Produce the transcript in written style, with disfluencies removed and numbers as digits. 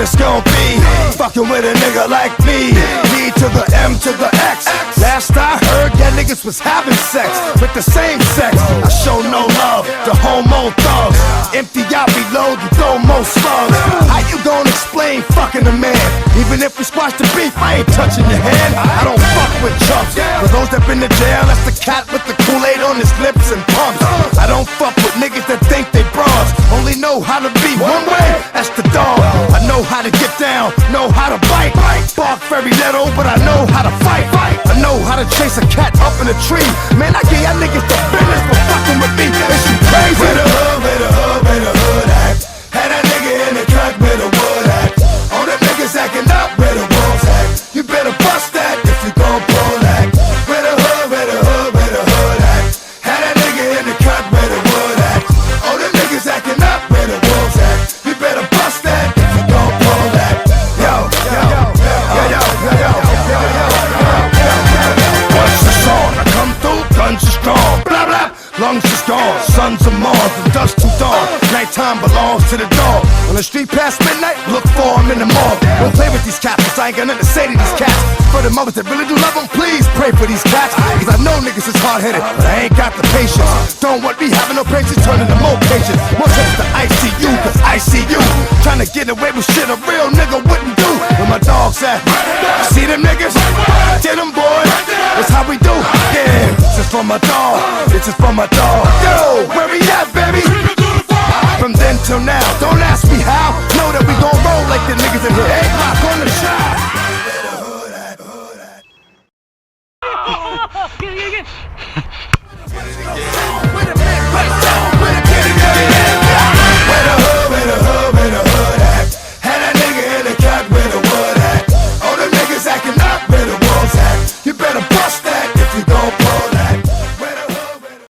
it's gon' be. Fucking with a nigga like me. D to the M to the X. Last I heard, yeah, niggas was having sex with the same sex. I show no love to homo thugs. Empty out, reload, and throw more slugs. How you gon' explain fucking a man? Even if we squash the beef, I ain't touching your hand. I don't fuck with chumps. For those that been to jail, that's the cat with the Kool-Aid on his lips and pumps. I don't fuck with niggas that think they bras. Only know how to be one way, that's the dog. I know how to get down, know how to bite. Bark very little, but I know how to fight. I know how to chase a cat up in a tree. Man, I give y'all niggas the business for fucking with me. Is you crazy? Where the hood, where the hood, where the hood at? Had that nigga in the cut where the wood at. All them niggas acting up where the wolves at. You better bust that if you gon' pull that. Where the hood, where the hood, where the hood at? Had that nigga in the cut where the wood at. All them niggas acting up where the wolves at. You better bust that if you gon' pull that. Yo, yo, yo, yo, yo, yo, yo, yo, yo. Once it's on, I come through, guns are strong. Blah blah, lungs is gone. Sons of Mars, from dusk to dawn. Nighttime belongs to the dog. On the street past midnight, look for him in the morgue. Don't play with these cats, cause I ain't got nothing to say to these cats. For the mothers that really do love them, please pray for these cats. Cause I know niggas is hard-headed, but I ain't got the patience. Don't want me having no patience, turning to more patience. More trips to ICU, cause I see you trying to get away with shit a real nigga wouldn't do. Where my dogs at? See them niggas? Get them boys, that's how we do. Yeah, this is for my dog, this is for my dog. Yo!